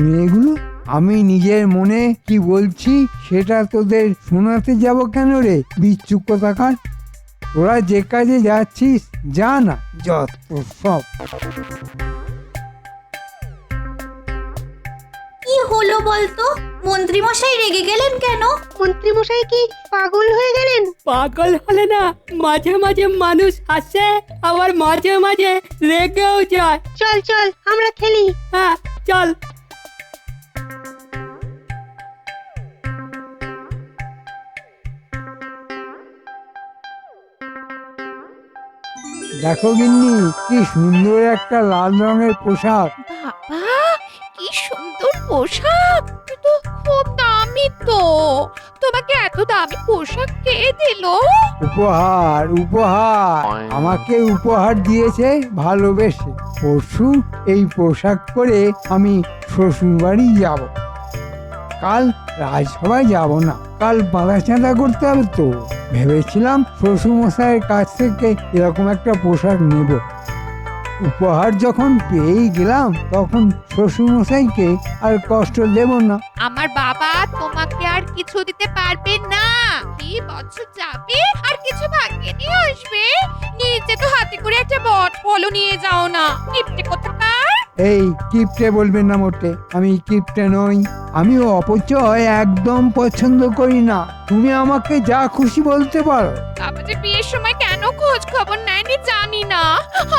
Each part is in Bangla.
মেয়েগুলো, আমি নিজের মনে কি বলছি সেটা তোদের শোনাতে যাব কেন রে বিচ্ছু কোথাকার? তোরা যে কাজে যাচ্ছিস যা না, যত সব। কি হলো বলতো? মন্ত্রী মশাই রেগে গেলেন কেন? মন্ত্রী মশাই কি পাগল হয়ে গেলেন? পাগল হলে না, মাঝে মাঝে মানুষ হাসে, আবার মাঝে মাঝে রেগেও যায়। চল চল আমরা খেলি। হ্যাঁ চল। দেখো গিন্নি, কি সুন্দর একটা লাল রঙের পোশাক। বাবা, কি সুন্দর পোশাক! কিন্তু খুব দামি তো। তোমাকে এত দামি পোশাক কে দিল? উপহার, উপহার। আমাকে উপহার দিয়েছে ভালোবেসে। পরশু এই পোশাক পরে আমি শ্বশুর বাড়ি যাব। কাল রাজসভায় যাব না, কাল বাঁধা চাঁদা করতে হবে তো। ভেবেছিলাম শ্বশুর মশাইয়ের কাছ থেকে এরকম একটা পোশাক নেব। উপহার যখন পেয়েই গেলাম, তখন শ্বশুর মশাইকে আর কষ্ট দেব না। আমার বাবা তোমাকে আর কিছু দিতে পারবে না। কি বছর যাবে আর কিছু ভাগ্যে নিয়ে আসবে। নিজে তো হাতে করে একটা বট ফলও নিয়ে যাও না। কিপটে কোথাকার! এই কিপটে বলবেন না মোটে, আমি কিপটে নই। আমিও অপচয় একদম পছন্দ করি না। তুমি আমাকে যা খুশি বলতে পারো। বাবা যে বিয়ের সময় কেন খোঁজ খবর নেয়নি জানি না।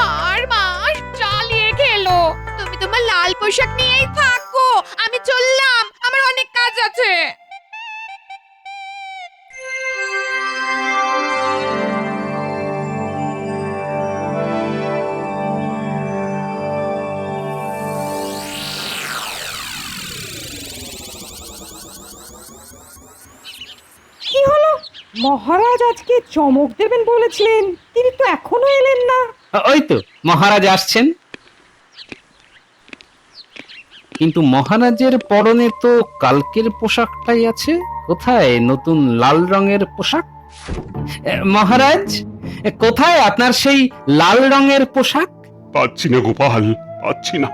আর মাস চালিয়ে গেলো। তুমি তোমার লাল পোশাক নিয়েই থাকো, আমি চললাম, আমার অনেক কাজ আছে। কি হলো? মহারাজ আজকে চমক দেবেন বলেছিলেন, তিনি তো এখনো এলেন না। ওই তো মহারাজ আসছেন। কিন্তু মহারাজের পরনে তো কালকের পোশাকটাই আছে। কোথায় নতুন লাল রঙের পোশাক? মহারাজ, কোথায় আপনার সেই লাল রঙের পোশাক? পাচ্ছি না গোপাল, পাচ্ছি না।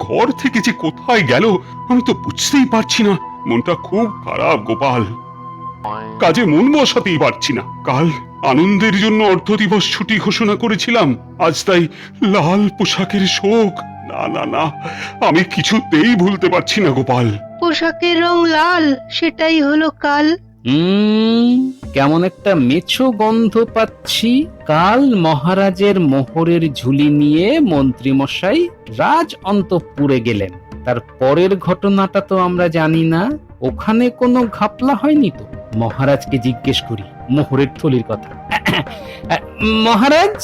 ঘর থেকে যে কোথায় গেল আমি তো বুঝতেই পারছি না। মনটা খুব খারাপ গোপাল, কাজে মন বসাতেই পারছি না। কাল আনন্দের জন্য অর্ধ দিবস ছুটি ঘোষণা করেছিলাম, আজ তাই লাল পোশাকের শোক। না না না, আমি কিছুতেই ভুলতে পারছি না গোপাল। পোশাকের রং লাল, সেটাই হলো কাল। কেমন একটা মেছো গন্ধ পাচ্ছি। কাল মহারাজের মোহরের ঝুলি নিয়ে মন্ত্রী মশাই রাজ অন্তঃপুরে গেলেন। তার পরের ঘটনাটা তো আমরা জানি না। ওখানে কোনো ঘাপলা হয়নি তো? মহারাজকে জিজ্ঞেস করি মোহরের থলির কথা। মহারাজ,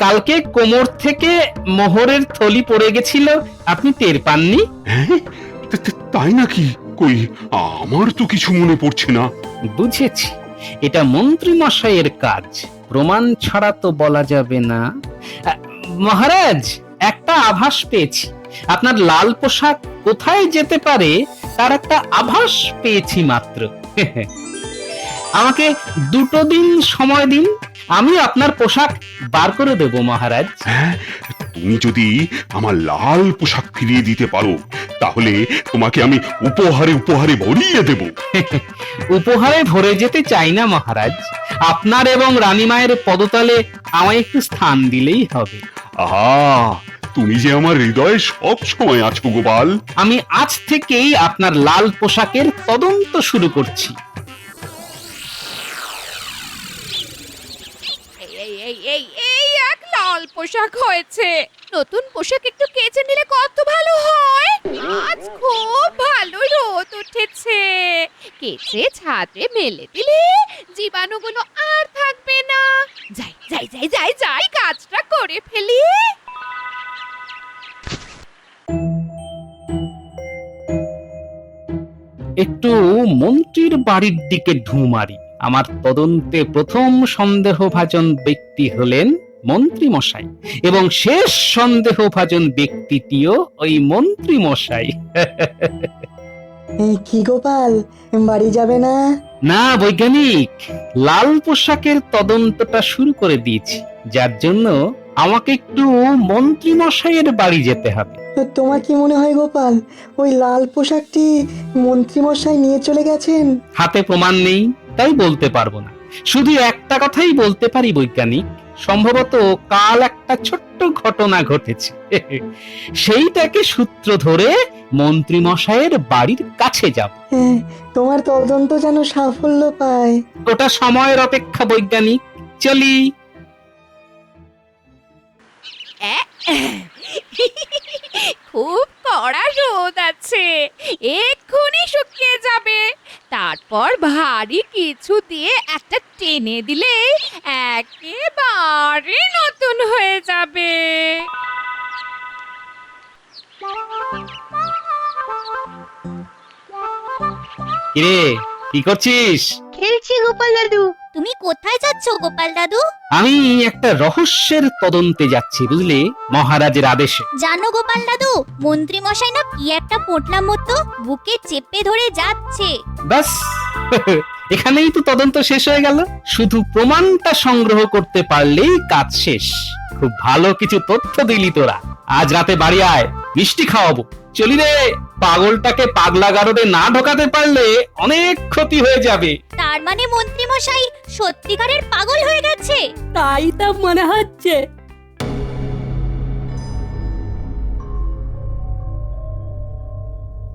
কালকে কোমর থেকে মোহরের থলি পড়ে গেছিল, আপনি টের পাননি? হ্যাঁ, তাই নাকি? কই, আমার তো কিছু মনে পড়ছে না। বুঝেছি, এটা মন্ত্রী মশাইয়ের কাজ। প্রমাণ ছাড়া তো বলা যাবে না। মহারাজ, একটা আভাস পেয়েছি। আপনার লাল পোশাক কোথায় যেতে পারে তার একটা আভাস পেয়েছি মাত্র। আমাকে 2 দিন সময় দিন, আমি আপনার পোশাক বার করে দেব মহারাজ। হ্যাঁ, তুমি যদি আমার লাল পোশাক ফিরিয়ে দিতে পারো, তাহলে তোমাকে আমি উপহারে উপহারে ভরিয়ে দেব। উপহারে ভরে যেতে চাই না মহারাজ, আপনার এবং রানীমায়ের পদতলে আমায় একটু স্থান দিলেই হবে। আহা, তুমি যে আমার হৃদয়ে সব সময় আছো গোপাল। আমি আজ থেকেই আপনার লাল পোশাকের তদন্ত শুরু করছি। এই এক লাল পোশাক হয়েছে। নতুন পোশাক একটু কেচে নিলে কত ভালো হয়। আজ খুব ভালো রোদ উঠেছে। কেচে ছাদে মেলে দিলে জীবাণুগুলো আর থাকবে না। যাই যাই যাই যাই যাই, কাজটা করে ফেলি। একটু মন্ত্রীর বাড়ির দিকে ঢু মারি। আমার তদন্তে প্রথম সন্দেহভাজন ব্যক্তি হলেন মন্ত্রী মশাই, এবং শেষ সন্দেহভাজন ব্যক্তিটিও ওই মন্ত্রী মশাই। কি গোপাল, বাড়ি যাবে না? না বৈজ্ঞানিক, লাল পোশাকের তদন্তটা শুরু করে দিয়েছি, যার জন্য আমাকে একটু মন্ত্রী মশাইয়ের বাড়ি যেতে হবে। তোমার কি মনে হয় গোপাল, ওই লাল পোশাকটি মন্ত্রীমশাই নিয়ে চলে গেছেন? হাতে প্রমাণ নেই তাই বলতে পারবো না, শুধু একটা কথাই বলতে পারি বৈজ্ঞানিক, সম্ভবত কাল একটা ছোট্ট ঘটনা ঘটেছে সেইটাকে সূত্র ধরে মন্ত্রী মশাইয়ের বাড়ির কাছে যাব। হ্যাঁ, তোমার তদন্ত যেন সাফল্য পায়। ওটা সময়ের অপেক্ষা বৈজ্ঞানিক, চলি। খুব কড়া রোদ আছে, এক্ষুনি শুকিয়ে যাবে। তারপর ভারী কিছু দিয়ে একটা টেনে দিলে একেবারে নতুন হয়ে যাবে। কিরে, কি করছিস? খেলছি গোপাল দাদু। তুমি কোথায় যাচ্ছ গোপাল দাদু? আমি একটা রহস্যের তদন্তে যাচ্ছি বুঝলি, মহারাজের আদেশে। জানো গোপাল দাদু, মন্ত্রী মশাই না কি একটা পোটলা মতো বুকে চেপে ধরে যাচ্ছে। ব্যাস এখানেই তো তদন্ত শেষ হয়ে গেল, শুধু প্রমাণটা সংগ্রহ করতে পারলেই কাজ শেষ। খুব ভালো কিছু তথ্য দিলি তোরা, আজ রাতে বাড়ি আয়, মিষ্টি খাওয়াবো। চলি রে, পাগলটাকে পাগলা গারদে না ঢোকাতে পারলে অনেক ক্ষতি হয়ে যাবে। তার মানে মন্ত্রী মশাই সত্যিকারের পাগল হয়ে গেছে। তাই তো মনে হচ্ছে।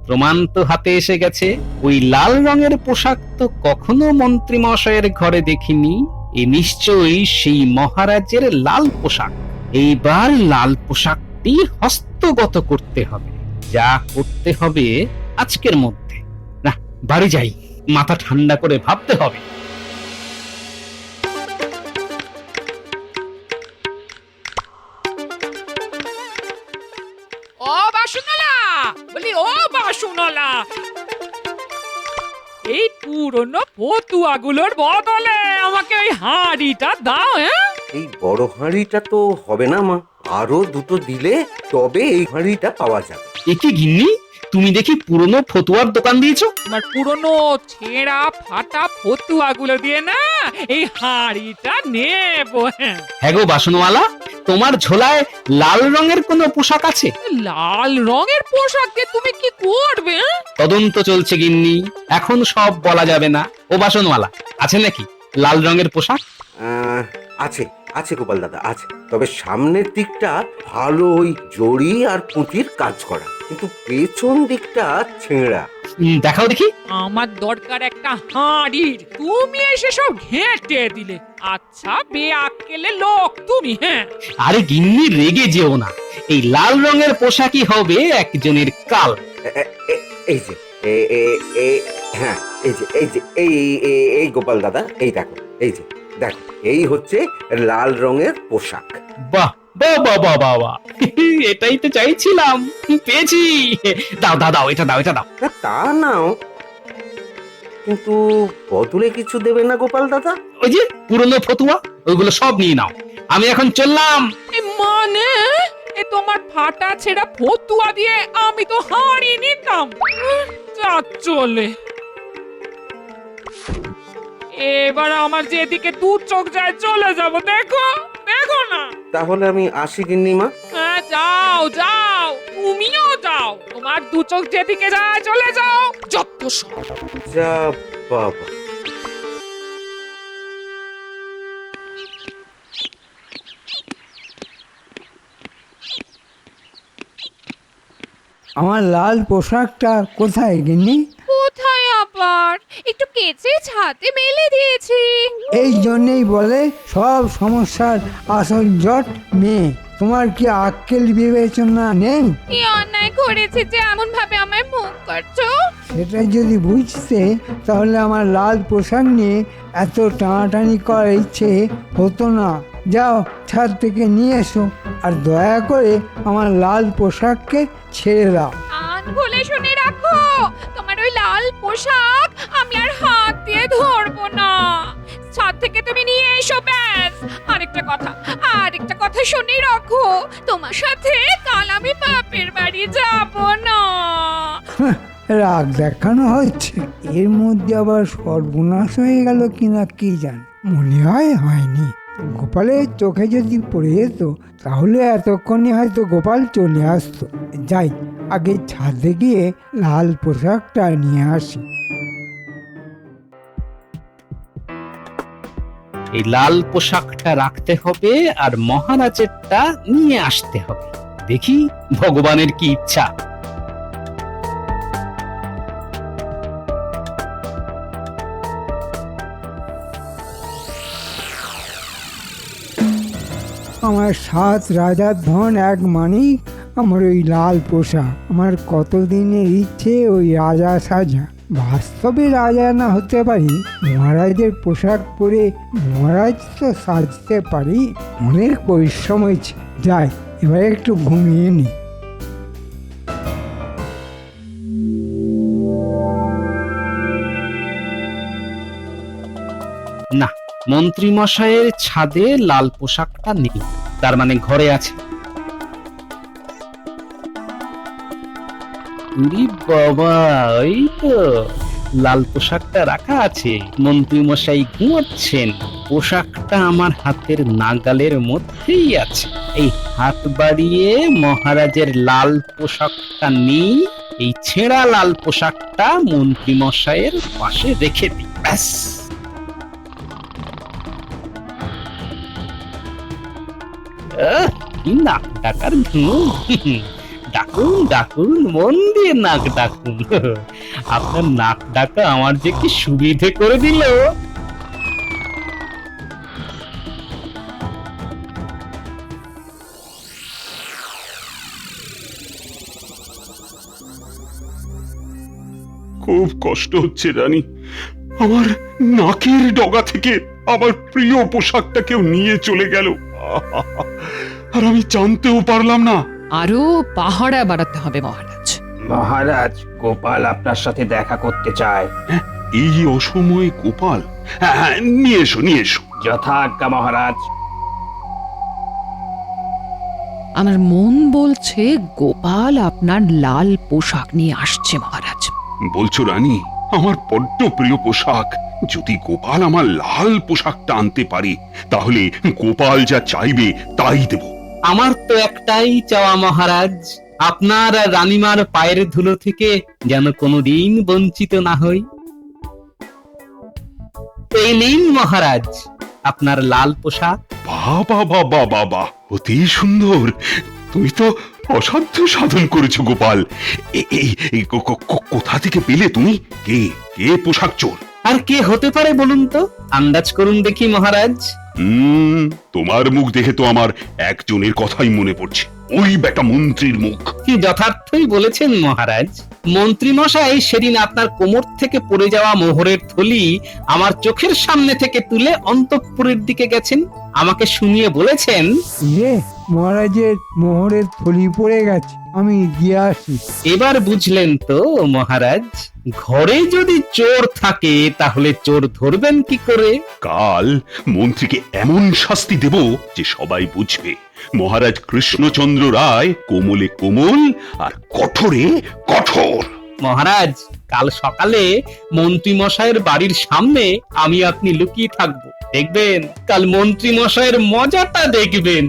প্রমাণ তো হাতে এসে গেছে, ওই লাল রঙের পোশাক তো কখনো মন্ত্রী মশাইয়ের ঘরে দেখিনি। এ নিশ্চয়ই সেই মহারাজের লাল পোশাক। এইবার লাল পোশাকটি হস্তগত করতে হবে, যা করতে হবে আজকের মধ্যে। না, বাড়ি যাই, মাথা ঠান্ডা করে ভাবতে হবে। ও বাসুনলা, বলি ও বাসুনলা, এই পুরনো ফতুয়াগুলোর বদলে আমাকে ওই হাঁড়িটা দাও। হ্যাঁ, এই বড় হাঁড়িটা তো হবে না মা, আরো দুটো দিলে তবে এই হাঁড়িটা পাওয়া যাবে। এ কি গিন্নি, তুমি দেখি পুরনো ফতুয়ার দোকান দিয়েছো? আমার পুরনো ছেঁড়া ফাটা ফতুয়াগুলো দিয়ে না এই হাঁড়িটা নেবো। হ্যাঁ, হ্যাঁ গো বাসনওয়ালা, তোমার ঝোলায় লাল রঙের কোনো পোশাক আছে? লাল রঙের পোশাক দিয়ে তুমি কি করবে? হ্যাঁ? তদন্ত চলছে গিন্নি, এখন সব বলা যাবে না। ও বাসনওয়ালা, আছে নাকি লাল রঙের পোশাক? আছে আছে গোপাল দাদা, আছে। তবে সামনের দিকটা ভালো ওই জড়ি আর পুঁতির কাজ করা, কিন্তু পেছন দিকটা ছেঁড়া। দেখাও দেখি। আমার দরকার একটা হাঁড়ির, তুমি এসে সব ঘেঁটে দিলে। আচ্ছা বেআক্কেলে লোক তুমি। হ্যাঁ, আরে গিন্নি রেগে যেও না, এই লাল রঙের পোশাকই হবে একজনের কাল। এই যে হ্যাঁ, এই গোপাল দাদা, এই দেখো, এই যে দেখো, এই হচ্ছে লাল রঙের পোশাক। বাহ বাহ বাহ বাহ বাহ বাহ, এটাই তো চাইছিলাম, পেয়েছি। দাও দাও দাও, এটা দাও, এটা দাও। তা নাও, কিন্তু বদলে কিছু দেবে না গোপাল দাদা? ওই যে পুরনো ফতুয়া, ওইগুলো সব নিয়ে নাও, আমি এখন চললাম। মানে এ তোমার ফাটা ছেঁড়া ফতুয়া দিয়ে আমি তো হাঁড়ি নিতাম। যা চলে, এবার আমার যেদিকে দু চোখ যায় চলে যাব। দেখো দেখো না। তাহলে আমি আসি গিন্নিমা। হ্যাঁ, যাও যাও, তুমিও যাও, তোমার দু চোখ যেদিকে যায় চলে যাও। যত সব। যা বাবা। আমার লাল পোশাকটা কোথায় গিন্নি? কোথায় আবার, একটু কেচে ছাদে মেলে দিয়েছি। এই জন্যেই বলে সব সমস্যার আসল জট মেয়ে। তোমার কি আক্কেল বিবেচনা নেই? কি অন্যায় করেছি যে এমন ভাবে আমায় মুখ করছো? সেটা যদি বুঝতে তাহলে আমার লাল পোশাক নিয়ে এত টানাটানি করার ইচ্ছে হতো না। যাও, ছাদ থেকে নিয়ে এসো, আর দয়া করে আমার লাল পোশাককে ছেড়ে দাও। কান খুলে শুনে রাখো, তোমার ওই লাল পোশাক আমি আর হাত দিয়ে ধরবো না। ছাদ থেকে তুমি নিয়ে এসো, ব্যাস। আরেকটা কথা শুনে রাখো, তোমার সাথে কাল আমি বাপের বাড়ি যাব না। রাগ দেখানো হচ্ছে, এর মধ্যে আবার সর্বনাশ হয়ে গেল কিনা কি জানি, মনে হয় হয়নি। গোপালের চোখে যদি পড়ে যেত তাহলে এতক্ষণে হয়তো গোপাল চলে আসতো। যাই, আগে ছাদে গিয়ে লাল পোশাকটা নিয়ে আসি। এই লাল পোশাকটা রাখতে হবে আর মহারাজেরটা নিয়ে আসতে হবে। দেখি ভগবানের কি ইচ্ছা। আমার 7 রাজার ধন এক মানিক, আমার ওই লাল পোশাক। আমার কতদিনের ইচ্ছে ওই রাজা সাজা। বাস্তবে রাজা না হতে পারি, মহারাজের পোশাক পরে মহারাজ তো সাজতে পারি। অনেক পরিশ্রম হয়েছে, যাই এবার একটু ঘুমিয়ে নি। না, মন্ত্রী মশাইয়ের ছাদে লাল পোশাকটা নেই, তার মানে ঘরে আছে। উরি বাবা, এই তো লাল পোশাকটা রাখা আছে। মন্ত্রী মশাই ঘুমাচ্ছেন, পোশাকটা আমার হাতের নাগালের মধ্যেই আছে। এই হাত বাড়িয়ে মহারাজের লাল পোশাকটা নিই, এই ছেঁড়া লাল পোশাকটা মন্ত্রী মশাইয়ের পাশে রেখে দিই, ব্যাস। কি নাক ডাকার ঘুম! ডাকুন ডাকুন, মন দিয়ে নাক ডাকুন। আপনার নাক ডাকা আমার যে কি সুবিধে করে দিল। খুব কষ্ট হচ্ছে রানী, আমার নাকের ডগা থেকে আমার প্রিয় পোশাকটা কেউ নিয়ে চলে গেল, আর আমি জানতেও পারলাম না। আরো পাহারা বাড়াতে হবে মহারাজ। মহারাজ, গোপাল আপনার সাথে দেখা করতে চায়। এই অসময়ে গোপাল? হ্যাঁ হ্যাঁ, নিয়ে এসো নিয়ে এসো। যথাজ্ঞা মহারাজ। আমার মন বলছে গোপাল আপনার লাল পোশাক নিয়ে আসছে মহারাজ। বলছো রানী, আমার বড্ড প্রিয় পোশাক। যদি গোপাল আমার লাল পোশাকটা আনতে পারে তাহলে গোপাল যা চাইবে তাই দেব। আমার তো একটাই চাওয়া মহারাজ, আপনার আর রানীমার পায়ের ধুলো থেকে যেন কোনোদিন বঞ্চিত না হই। এই নিন মহারাজ আপনার লাল পোশাক। বাবা বাবা বাবা, অতি সুন্দর। তুমি তো অসাধ্য সাধন করেছো গোপাল। এই কোথা থেকে পেলে তুমি? কে কে পোশাক চোর? আর কে হতে পারে বলুন তো, আন্দাজ করুন দেখি মহারাজ। তোমার মুখ দেখে তো আমার একজনের কথাই মনে পড়ছে, ওই বেটা মন্ত্রীর মুখ। কি যথার্থই বলেছেন মহারাজ। মন্ত্রী মশাই সেদিন আপনার কোমর থেকে পড়ে যাওয়া মোহরের থলি আমার চোখের সামনে থেকে তুলে অন্তঃপুরের দিকে গেছেন, আমাকে শুনিয়ে বলেছেন, মহারাজের মোহরের থলি পড়ে গেছে, আমি গিয়ে আসি। এবার বুঝলেন তো মহারাজ, ঘরে যদি চোর থাকে তাহলে চোর ধরবেন কি করে? কাল মন্ত্রীকে এমন শাস্তি দেব যে সবাই বুঝবে মহারাজ কৃষ্ণচন্দ্র রায় কোমলে কোমল আর কঠোরে কঠোর। মহারাজ, কাল সকালে মন্ত্রী মশাইয়ের বাড়ির সামনে আমি আপনি লুকিয়ে থাকবো, দেখবেন কাল মন্ত্রী মশাইয়ের মজাটা দেখবেন।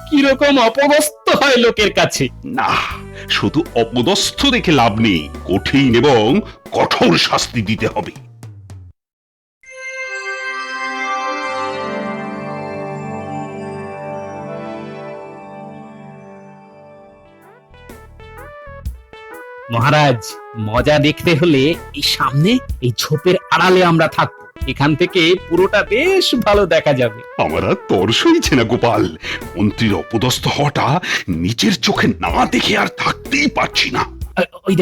কিরকম অপদস্থ হয় লোকের কাছে। না, শুধু অপদস্থ দেখে লাভ নেই, কঠিন এবং কঠোর শাস্তি দিতে হবে। মহারাজ, মজা দেখতে হলে এই সামনে এই ঝোপের আড়ালে আমরা থাকবো, এখান থেকে পুরোটা বেশ ভালো দেখা যাবে। আমার আর তর সইছে না গোপাল, মন্ত্রীর অপদস্থ হওয়াটা নিজের চোখে না দেখে আর থাকতেই পারছি না। ওই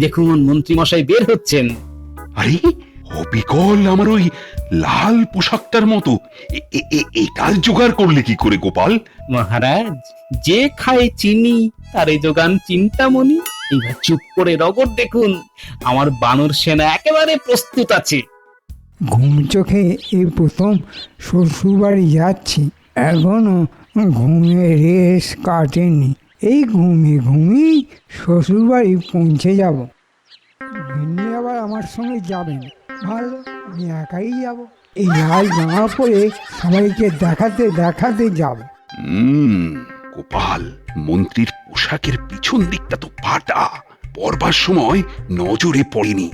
দেখুন মন্ত্রী মশাই বের হচ্ছেন। আরে অবিকল আমার ওই লাল পোশাকটার মতো, এটার জোগাড় করলে কি করে গোপাল? মহারাজ, যে খায় চিনি তারে যোগান চিন্তামণি। এইবার চুপ করে রগর দেখুন, আমার বানর সেনা একেবারে প্রস্তুত আছে। ঘুম চোখে এই প্রথম শ্বশুর বাড়ি যাচ্ছি, এখনো ঘুমের রেশ কাটেনি। এই ঘুমিয়ে শ্বশুর বাড়ি পৌঁছে যাব। গিন্নি আবার আমার সঙ্গে যাবেন, ভালো, আমি একাই যাব। এই লাল জামা পরে সবাইকে দেখাতে দেখাতে যাব। গোপাল, মন্ত্রীর পোশাকের পিছন দিকটা তো ফাটা, পরবার সময় নজরে পড়েনি।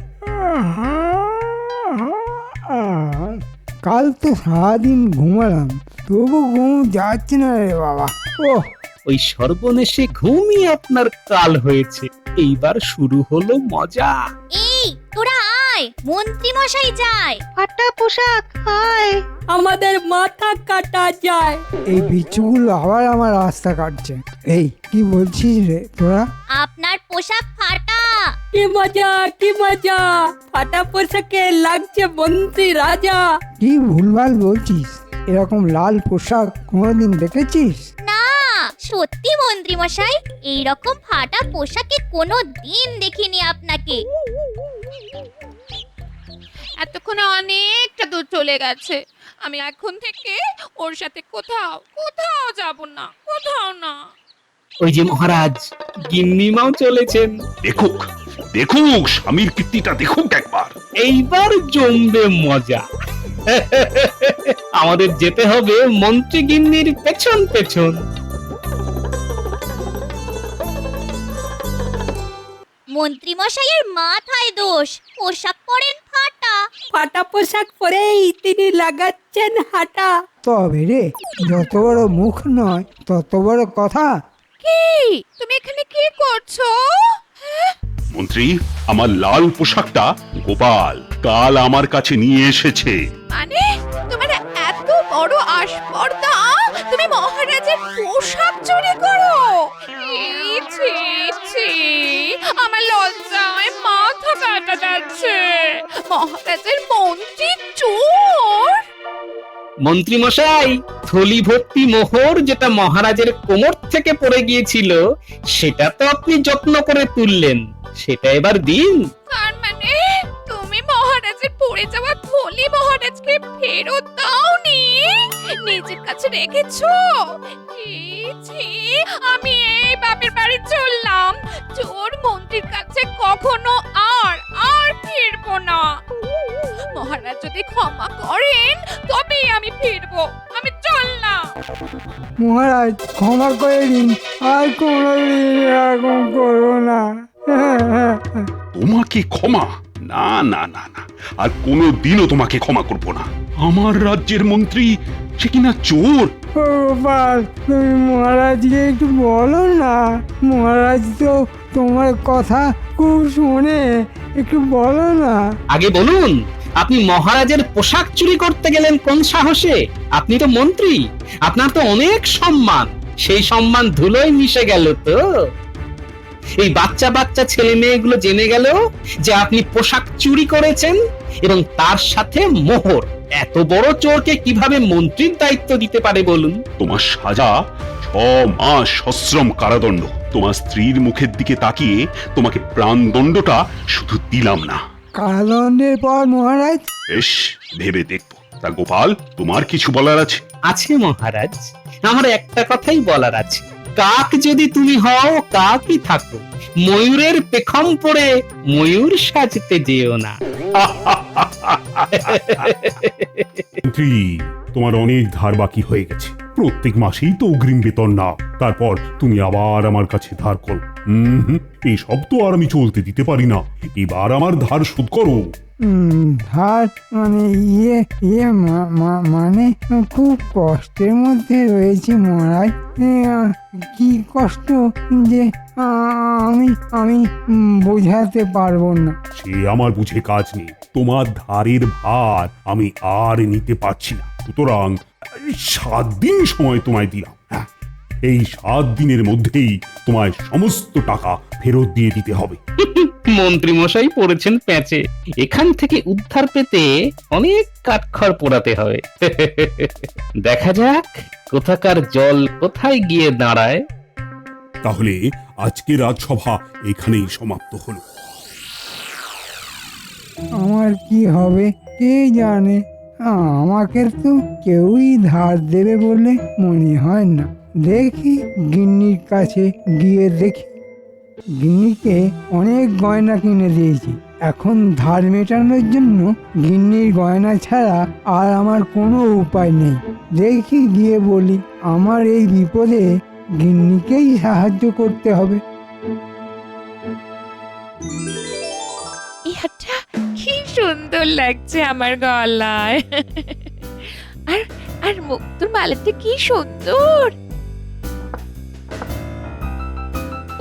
কাল তো সারাদিন ঘুমালাম, তবু ঘুম যাচ্ছে না রে বাবা। ও ওই সর্বনেশে ঘুমই আপনার কাল হয়েছে। এইবার শুরু হলো মজা। এই তোরা আয়, মন্ত্রী মশাই যায়। ফাটা পোশাক হায়। আমাদের মাথা কাটা যায়। এই বিচ্ছুগুলো আবার আমার রাস্তা কাটছে। এই কি বলছিস রে তোরা? আপনার পোশাক ফাটা। কি মজা, কি মজা! ফাটা পোশাকে লাগছে মন্ত্রী রাজা। কি ভুলভাল বলছিস? এরকম লাল পোশাক কোনোদিন দেখেছিস? না, সত্যি মন্ত্রী মশাই, এইরকম ফাটা পোশাকে কোনো দিন দেখিনি আপনাকে। এতক্ষণে অনেকটা দূর চলে গেছে। আমি এখন থেকে ওর সাথে কোথাও কোথাও যাব না, কোথাও না। ওই যে মহারাজ, গিন্নিমাও চলেছেন। দেখুক দেখুক, স্বামীর কীর্তিটা দেখুক একবার। এইবার জমবে মজা। আমাদের যেতে হবে মন্ত্রী গিন্নির পেছন পেছন। মন্ত্রী মশাইয়ের মাথায় দোষ, পোশাক পরেন ফাটা। ফাটা পোশাক পরেই তিনি লাগাচ্ছেন হাঁটা। তবে রে, যত বড় মুখ নয় তত বড় কথা। কি তুমি এখানে কি করছো? মন্ত্রী, আমার লাল পোশাকটা গোপাল কাল আমার কাছে নিয়ে এসেছে। মানে তোমার এত বড় আস্পর্ধা, তুমি মহারাজের পোশাক চুরি করো? এই ছি ছি, আমার লজ্জায় মাথা কাটা যাচ্ছে। মহারাজের মন্ত্রী চোর। মন্ত্রী মশাই, থলি ভর্তি মোহর যেটা মহারাজের কোমর থেকে পড়ে গিয়েছিল, সেটা তো আপনি যত্ন করে তুললেন। সেটা এবার দিন। তার মানে তুমি মহারাজের পড়ে যাওয়া থলি মহারাজকে ফেরত দাওনি, নিজের কাছে রেখেছো? ছি ছি, আমি এই বাপের বাড়ি চললাম। চোর মন্ত্রীর কাছে কখনো আর ফিরবো না। মহারাজ যদি ক্ষমা করেন তবেই আমি ফিরবো। আমি চললাম। মহারাজ ক্ষমা করে দিন, আর কোনোদিন এরকম করবো না। তোমাকে ক্ষমা? না না না না, আর কোনোদিনও তোমাকে ক্ষমা করব না। আমার রাজ্যের মন্ত্রী, সে কিনা চোর। ও গোপাল, তুমি মহারাজকে একটু বলো না। মহারাজ তো তোমার কথা খুব শোনে, একটু বলো না। আগে বলুন, আপনি মহারাজের পোশাক চুরি করতে গেলেন কোন সাহসে? আপনি তো মন্ত্রী, আপনার তো অনেক সম্মান। সেই সম্মান ধুলোয় মিশে গেল তো। এই বাচ্চা বাচ্চা ছেলে মেয়েগুলো জেনে গেল যে আপনি পোশাক চুরি করেছেন, এবং তার সাথে মোহর। এত বড় চোরকে কিভাবে মন্ত্রীর দায়িত্ব দিতে পারে বলুন? তোমার সাজা 6 মাস সশ্রম কারাদণ্ড। তোমার স্ত্রীর মুখের দিকে তাকিয়ে তোমাকে প্রাণদণ্ডটা শুধু দিলাম না। কারাদণ্ডের পর মহারাজ? বেশ, ভেবে দেখবো। তা গোপাল, তোমার কিছু বলার আছে? আছে মহারাজ, আমার একটা কথাই বলার আছে। কাক যদি তুমি হও, কাকই থাকো। ময়ূরের পেখম পরে ময়ূর সাজতে যেও না। মন্ত্রী, তোমার অনেক ধার বাকি হয়ে গেছে। প্রত্যেক মাসেই তো অগ্রিম বেতন নাও, তারপর তুমি আবার আমার কাছে ধার করো। এসব তো আর আমি চলতে দিতে পারি না। এবার আমার ধার শোধ করো। ধার মানে মানে খুব কষ্টের মধ্যে রয়েছে মহারাজ। কি কষ্ট যে আমি বোঝাতে পারবো না। সে আমার বুঝে কাজ নেই। তোমার ধারের ভার আমি আর নিতে পারছি না। সুতরাং 7 দিন সময় তোমায় দিলাম। হ্যাঁ, এই 7 দিনের মধ্যেই তোমায় সমস্ত টাকা ফেরত দিয়ে দিতে হবে। মন্ত্রী মশাই পড়েছেন প্যাঁচে। এখান থেকে উদ্ধার পেতে অনেক কাঠখড় পোড়াতে হবে। দেখা যাক কোথাকার জল কোথায় গিয়ে দাঁড়ায়। তাহলে আজকে রাজসভা এখানেই সমাপ্ত হলো। আমার কি হবে কে জানে। আমাকে তো কেউই ধার দেবে বলে মনে হয় না। দেখি গিন্নির কাছে গিয়ে দেখি। গিন্নিকে অনেক গয়না কিনে দিয়েছি, এখন ধার মেটানোর জন্য গিন্নির গয়না ছাড়া আর আমার কোনো উপায় নেই। দেখি গিয়ে বলি, আমার এই বিপদে গিন্নিকেই সাহায্য করতে হবে। এই হাতটা কি সুন্দর লাগছে আমার গলায়। আর আর মুক্তোর মালাটা কি সুন্দর।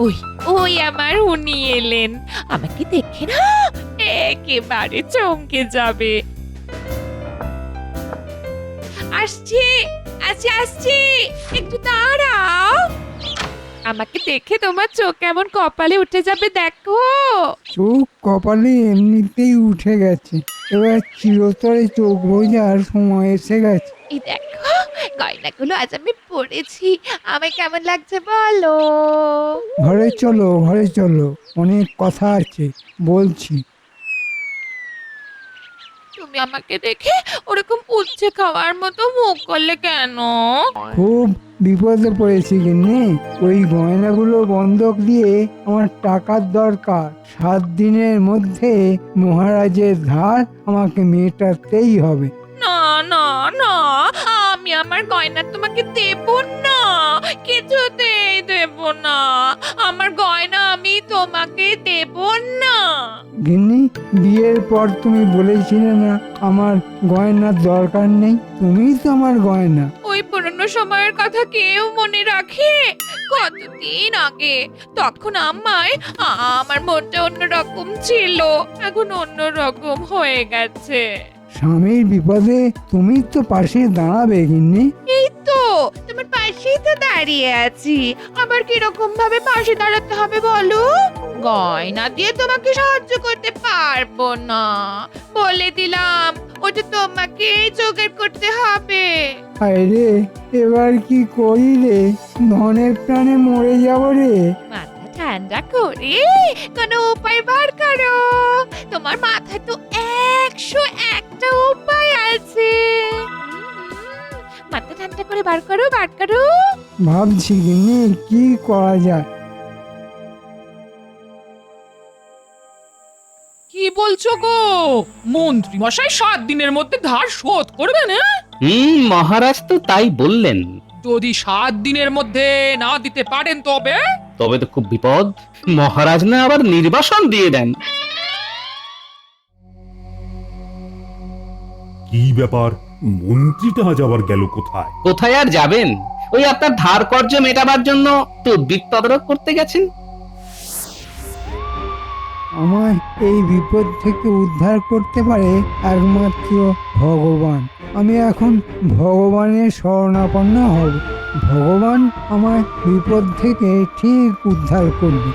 ওই ওই আমার উনি এলেন, আমাকে দেখে না একেবারে চমকে যাবে। আসছি আচ্ছা আসছি, একটু দাঁড়াও। আমাকে দেখে তোমার চোখ কেমন কপালে উঠে যাবে দেখো। চোখ কপালে এমনিতেই উঠে গেছে, এবার চিরতরে চোখ বোঝার সময় এসে গেছে। এই দেখো গয়নাগুলো আজ আমি পরেছি, আমায় কেমন লাগছে বলো। ঘরে চলো, ঘরে চলো, অনেক কথা আছে বলছি। তুমি আমাকে দেখে ওরকম উচ্ছে খাওয়ার মতো মুখ করলে কেন? খুব বিপদে পড়েছি গিন্নি, ওই গয়নাগুলো বন্ধক দিয়ে আমার টাকার দরকার। 7 দিনের মধ্যে মহারাজের ধার আমাকে মেটাতেই হবে। না না না, আমি আমার গয়না তোমাকে দেব না, কিছুতেই দেব না। আমার গয়না আমি তোমাকে দেব না। গিন্নি, বিয়ের পর তুমি বলেছিলে না আমার গয়নার দরকার নেই? তুমিই তো আমার গয়না। ওই পুরনো সময়ের কথা কেউ মনে রাখে? কতদিন আগে, তখন আমায় আমার মনটা অন্যরকম ছিল, এখন অন্যরকম হয়ে গেছে। স্বামীর বিপদে তুমি তো পাশে দাঁড়াবে গিন্নি। এই তো তোমার পাশেই তো দাঁড়িয়ে আছি, আবার কিরকম ভাবে পাশে দাঁড়াতে হবে বলো? গয়না দিয়ে তোমাকে সাহায্য করতে পারবো না, বলে দিলাম। ওটা তোমাকে জোগাড় করতে হবে। আরে এবার কি করি রে, ধনের প্রাণে মরে যাব রে। মাথা ঠান্ডা করে কোনো উপায় বার করো। তোমার মাথায় তো 101টা উপায় আছে। মাথা ঠান্ডা করে বার করো, বার করো। ভাবছি গিন্নি কি করা যায়। কি বলছো গো? মন্ত্রী মশাই 7 দিনের মধ্যে ধার শোধ করবেন? মহারাজ তো তাই বললেন। যদি 7 দিনের মধ্যে না দিতে পারেন তবে তবে তো খুব বিপদ, মহারাজ না আবার নির্বাসন দিয়ে দেন। কি ব্যাপার, মন্ত্রীটা আজ আবার গেল কোথায়? কোথায় আর যাবেন, ওই আপনার ধার কর্য মেটাবার জন্য তদবির তদারক করতে গেছেন। আমায় এই বিপদ থেকে উদ্ধার করতে পারে একমাত্র ভগবান। আমি এখন ভগবানের শরণাপন্ন হব, ভগবান আমায় বিপদ থেকে ঠিক উদ্ধার করবে।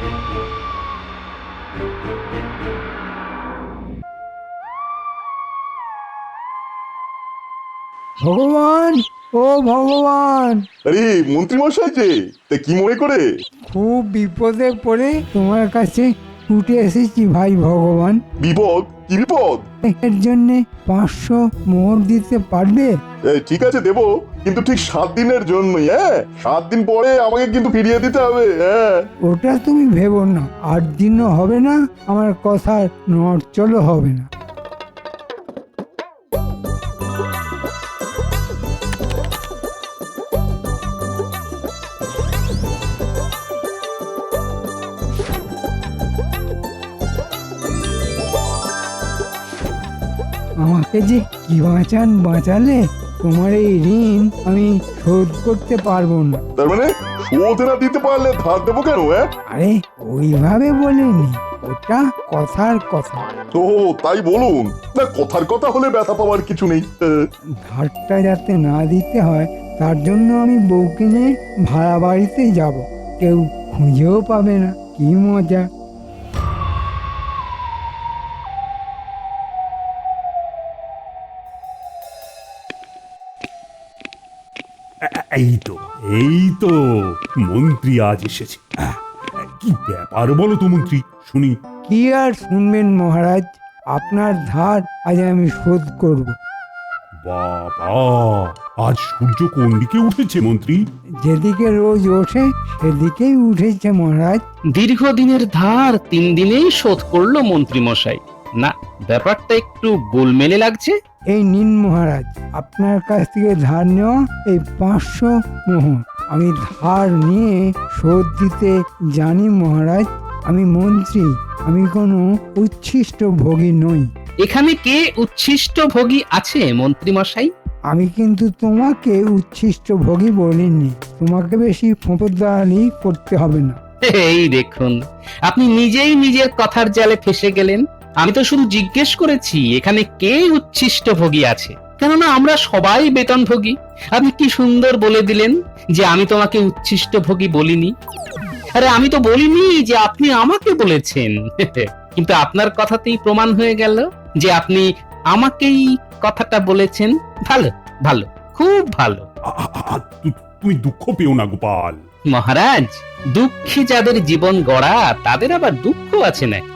ভগবান, ও ভগবান! আরে মন্ত্রী মশাই যে, তা কি মনে করে? খুব বিপদে পড়ে তোমার কাছে ছুটে এসেছি ভাই ভগবান। বিপদ? কি বিপদ? এর জন্য 500 মোহর দিতে পারবে? ঠিক আছে দেব, কিন্তু ঠিক 7 দিনের জন্যই। 7 দিন পরে আমাকে কিন্তু ফিরিয়ে দিতে হবে। ওটা তুমি ভেবো না, 8 দিনও হবে না, আমার কথার নড়চড়ও হবে না। আমাকে যে কি বাঁচালে, তোমার এই ঋণ আমি শোধ করতে পারবো না। তার মানে শোধ না দিতে পারলে ধার দেবো কেন? আরে ওইভাবে বলিনি, ওটা কথার কথা। তো তাই বলুন না, কথার কথা হলে ব্যথা পাওয়ার কিছু নেই। ধারটা যাতে না দিতে হয় তার জন্য আমি বউকে নিয়ে ভাড়া বাড়িতে যাব, কেউ খুঁজেও পাবে না। কি মজা! এই তো মন্ত্রী আজ এসেছে। কি ব্যাপার বলো তো মন্ত্রী, শুনি। কি আর শুনবেন মহারাজ, আপনার ধার আজ আমি শোধ করব। বাবা, আজ সূর্য কোন দিকে উঠেছে মন্ত্রী? যেদিকে রোজ ওঠে সেদিকেই উঠেছে মহারাজ। দীর্ঘদিনের ধার 3 দিনেই শোধ করলো মন্ত্রী মশাই। না, ব্যাপারটা একটু গোলমেলে লাগছে। এই নিন মহারাজ, আপনার কাছ থেকে ধার নেওয়া এই 500 মোহর। আমি ধার নিয়ে শোধ দিতে জানি মহারাজ। আমি মন্ত্রী, আমি কোনো উচ্ছিষ্ট ভোগী নই। এখানে কে উচ্ছিষ্ট ভোগী আছে মন্ত্রী মশাই? আমি কিন্তু তোমাকে উচ্ছিষ্ট ভোগী বলিনি। তোমাকে বেশি ফোঁপদানি করতে হবে না। এই দেখুন, আপনি নিজেই নিজের কথার জালে ফেসে গেলেন। আমি তো শুধু জিজ্ঞেস করেছি এখানে কে উচ্ছিষ্ট ভোগী আছে, কেননা আমরা সবাই বেতনভোগী। আপনি কি সুন্দর বলে দিলেন যে আমি তোমাকে উচ্ছিষ্ট ভোগী বলিনি। আরে আমি তো বলিনি যে আপনি আমাকে বলেছেন। কিন্তু আপনার কথাতেই প্রমাণ হয়ে গেল যে আপনি আমাকেই কথাটা বলেছেন। ভালো, ভালো, খুব ভালো। তুমি দুঃখ পেও না গোপাল। মহারাজ, দুঃখে যাদের জীবন গড়া তাদের আবার দুঃখ আছে নাকি?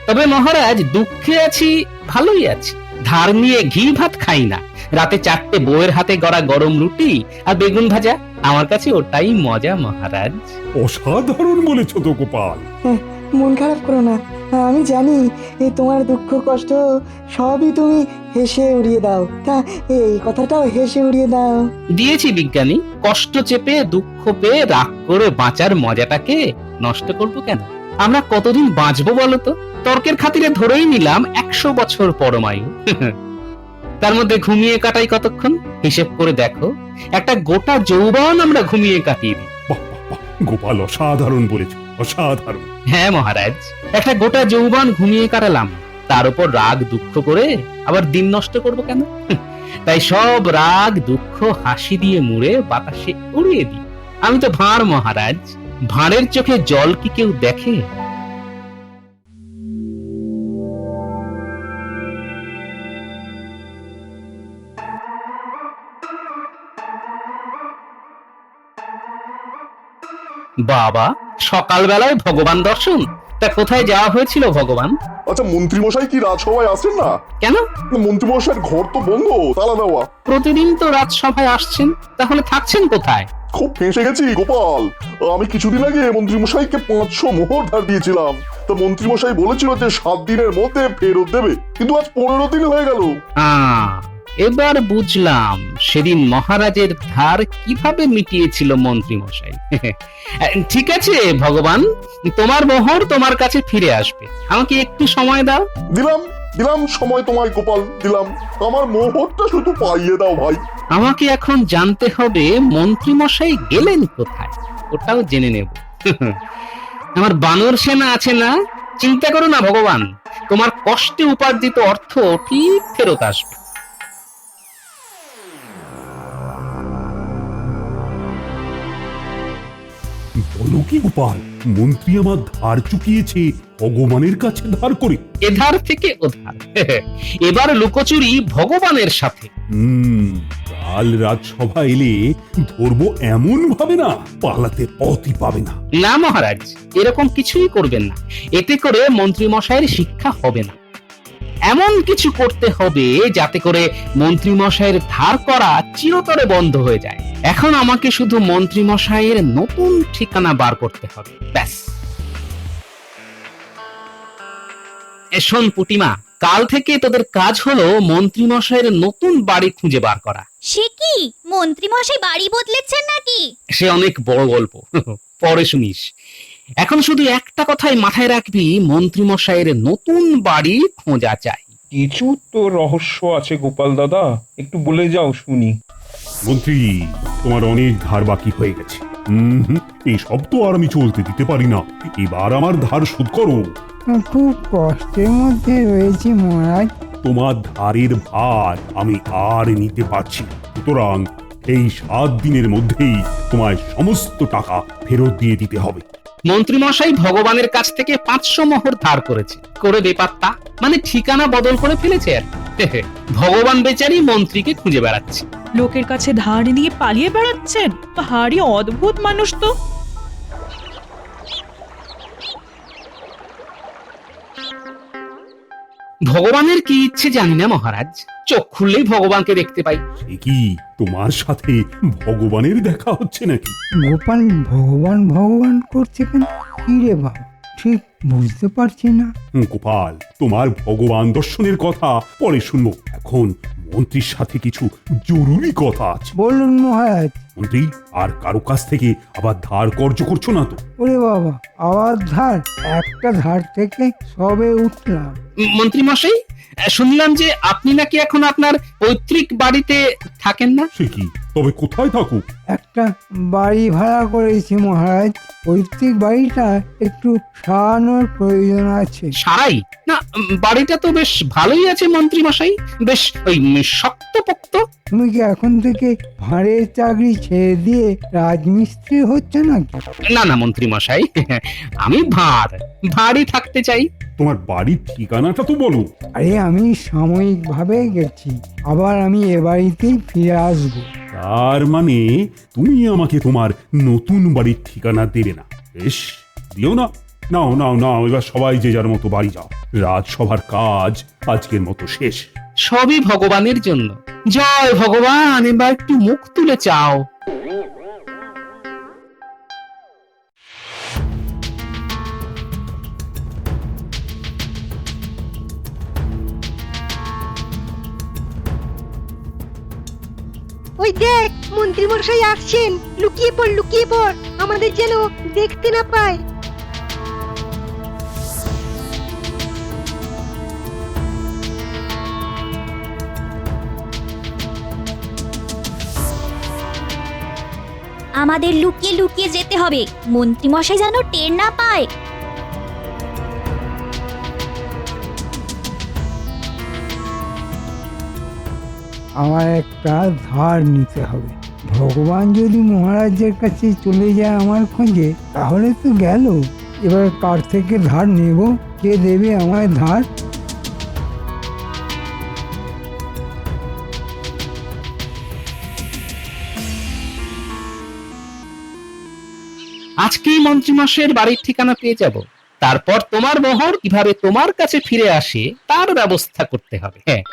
তবে মহারাজ, দুঃখে আছি, ভালোই আছি। ধার নিয়ে ঘি ভাত খাই না, রাতে 4টে বউয়ের হাতে গড়া গরম রুটি আর বেগুন ভাজা, আমার কাছে ওটাই মজা মহারাজ। অসাধারণ বলেছো তো গোপাল। মন খারাপ করো না, আমি জানি এই তোমার দুঃখ কষ্ট সবই তুমি হেসে উড়িয়ে দাও। তা এই কথাটাও হেসে উড়িয়ে দাও। দিয়েছি বিজ্ঞানী, কষ্ট চেপে দুঃখ পেয়ে রাগ করে বাঁচার মজাটাকে নষ্ট করবো কেন? আমরা কতদিন বাঁচবো বলতো? তর্কের খাতিরে ধরেই নিলাম 100 বছর পরমায়ু। তার মধ্যে ঘুমিয়ে কাটাই কতক্ষণ হিসেব করে দেখো। একটা গোটা যৌবন আমরা ঘুমিয়ে কাটিয়ে দিই। গোপাল, অসাধারণ বলেছো, অসাধারণ। হ্যাঁ মহারাজ, একটা গোটা যৌবন ঘুমিয়ে কাটালাম, তার উপর রাগ দুঃখ করে আবার দিন নষ্ট করব কেন? তাই সব রাগ দুঃখ হাসি দিয়ে মুড়ে বাতাসে উড়িয়ে দিই। আমি তো ভাঁড় মহারাজ, ভাঁড়ের চোখে জল কি কেউ দেখে? বাবা, সকালবেলায় ভগবান দর্শন? তা কোথায় যাওয়া হয়েছিল ভগবান? আচ্ছা, মন্ত্রী মশাই কি রাজসভায় আসেন না? কেন? মন্ত্রী মশাইয়ের ঘর তো বন্ধ, তালা দেওয়া। প্রতিদিন তো রাজসভায় আসছেন, তাহলে থাকছেন কোথায়? খুব ফেঁসে গেছি গোপাল। আমি কিছুদিন আগে মন্ত্রী মশাইকে 500 মোহর ধার দিয়েছিলাম। তা মন্ত্রী মশাই বলেছিল যে 7 দিনের মধ্যে ফেরত দেবে, কিন্তু আজ 15 দিন হয়ে গেল। এবার বুঝলাম সেদিন মহারাজের ধার কিভাবে মিটিয়েছিল মন্ত্রী মশাই। ঠিক আছে ভগবান, তোমার মোহর তোমার কাছে ফিরে আসবে, আমাকে একটু সময় দাও। দিলাম দিলাম সময় তোমায় গোপাল, দিলাম। আমার মোহরটা শুধু পাইয়ে দাও ভাই। আমাকে এখন জানতে হবে মন্ত্রী মশাই গেলেন কোথায়, ওটাও জেনে নেব। আমার বানর সেনা আছে না, চিন্তা করো না ভগবান, তোমার কষ্টে উপার্জিত অর্থ ঠিক ফেরত আসবে। বলো কি গোপাল, মন্ত্রী আমার ধার চুকিয়েছে ভগবানের কাছে ধার করে? এধার থেকে ওধার। এবার লুকোচুরি ভগবানের সাথে। কাল রাজসভা এলে ধরবো এমন ভাবে না, পালাতে পথই পাবে না। না মহারাজ, এরকম কিছুই করবেন না, এতে করে মন্ত্রী মশাইয়ের শিক্ষা হবে না। এমন কিছু করতে হবে যাতে করে মন্ত্রী মশাইয়ের ধার করা চিরতরে বন্ধ হয়ে যায়। এখন আমাকে শুধু মন্ত্রী মশাইয়ের নতুন ঠিকানা বার করতে হবে, ব্যাস। শোন পুটিমা, কাল থেকে তোদের কাজ হলো মন্ত্রী মশাইয়ের নতুন বাড়ি খুঁজে বার করা। সে কি, মন্ত্রী মশাই বাড়ি বদলেছেন নাকি? সে অনেক বড় গল্প, পরে শুনিস। এখন শুধু একটা কথাই মাথায় রাখবি, মন্ত্রী মশাইয়ের নতুন বাড়ি খোঁজা চাই। কিছু তো রহস্য আছে গোপাল দাদা, একটু বলে যাও শুনি। মন্ত্রী, তোমার অনেক ধার বাকি হয়ে গেছে। এই সব তো আর আমি চলতে দিতে পারি না, এবার আমার ধার শোধ করো। খুব কষ্টের মধ্যে রয়েছি মহারাজ। তোমার ধারের ভার আমি আর নিতে পারছি না, সুতরাং এই 7 দিনের মধ্যেই তোমায় সমস্ত টাকা ফেরত দিয়ে দিতে হবে। মন্ত্রী মশাই ভগবানের কাছ থেকে 500 মোহর ধার করেছে, করে বেপাত্তা, মানে ঠিকানা বদল করে ফেলেছে আর। ভগবান বেচারি মন্ত্রীকে খুঁজে বেড়াচ্ছে। লোকের কাছে ধার নিয়ে পালিয়ে বেড়াচ্ছেন, ভারী অদ্ভুত মানুষ তো। ভগবানের কি ইচ্ছে জানি না মহারাজ, চোখ খুললেই ভগবানকে দেখতে পাই। সে কি, তোমার সাথে ভগবানের দেখা হচ্ছে নাকি? গোপাল ভগবান ভগবান করছে কেন? কি রে বাবা, ঠিক বুঝতে পারছি না। গোপাল, তোমার ভগবান দর্শনের কথা পরে শুনবো, এখন মন্ত্রীর সাথে কিছু জরুরি কথা আছে। বলুন মহারাজ। মন্ত্রী, আর কারো কাছ থেকে আবার ধার কর্জ করছো না তো? ওরে বাবা, আবার ধার? একটা ধার থেকে সবে উঠলাম। মন্ত্রী মশাই, শুনলাম যে আপনি নাকি এখন আপনার পৈতৃক বাড়িতে থাকেন না। সে কি, তবে কোথায় থাকো? একটা বাড়ি ভাড়া করেছি মহারাজ। পৈতৃক বাড়িটা একটু সারানোর প্রয়োজন আছে। সারাই না? বাড়িটা তো বেশ ভালোই আছে মন্ত্রী মশাই, বেশ ওই শক্তপোক্ত। তুমি কি এখন থেকে ভাঁড়ের চাকরি ছেড়ে দিয়ে রাজমিস্ত্রি হচ্ছে নাকি? না না মন্ত্রী মশাই, আমি ভাঁড়ই থাকতে চাই। তোমার বাড়ির ঠিকানাটা তো বলো। আরে আমি সাময়িকভাবে গেছি, আবার আমি এ বাড়িতেই ফিরে আসবো। তার মানে তুমি আমাকে তোমার নতুন বাড়ির ঠিকানা দেবে না? বেশ, দিও না। নাও নাও নাও, এবার সবাই যে যার মতো বাড়ি যাও। রাজসভার কাজ আজকের মতো শেষ। সবই ভগবানের জন্য। জয় ভগবান, এবার একটু মুখ তুলে চাও। ওই দেখ, মন্ত্রী মশাই আসছেন। লুকিয়ে পড়, লুকিয়ে পড়, আমাদের যেন দেখতে না পায়। আমাদের লুকিয়ে লুকিয়ে যেতে হবে, মন্ত্রীমশাই যেন টের না পায়। আমার একটা ধার নিতে হবে। ভগবান যদি মহারাজের কাছে চলে যায় আমার খোঁজে, তাহলে তো গেল। এবার কার থেকে ধার নেব? কে দেবে আমায় ধার? আজকেই মন্ত্রী মশাইয়ের বাড়ির ঠিকানা পেয়ে যাব। তারপর তোমার মোহর কিভাবে তোমার কাছে ফিরে আসে তার ব্যবস্থা করতে হবে। হ্যাঁ,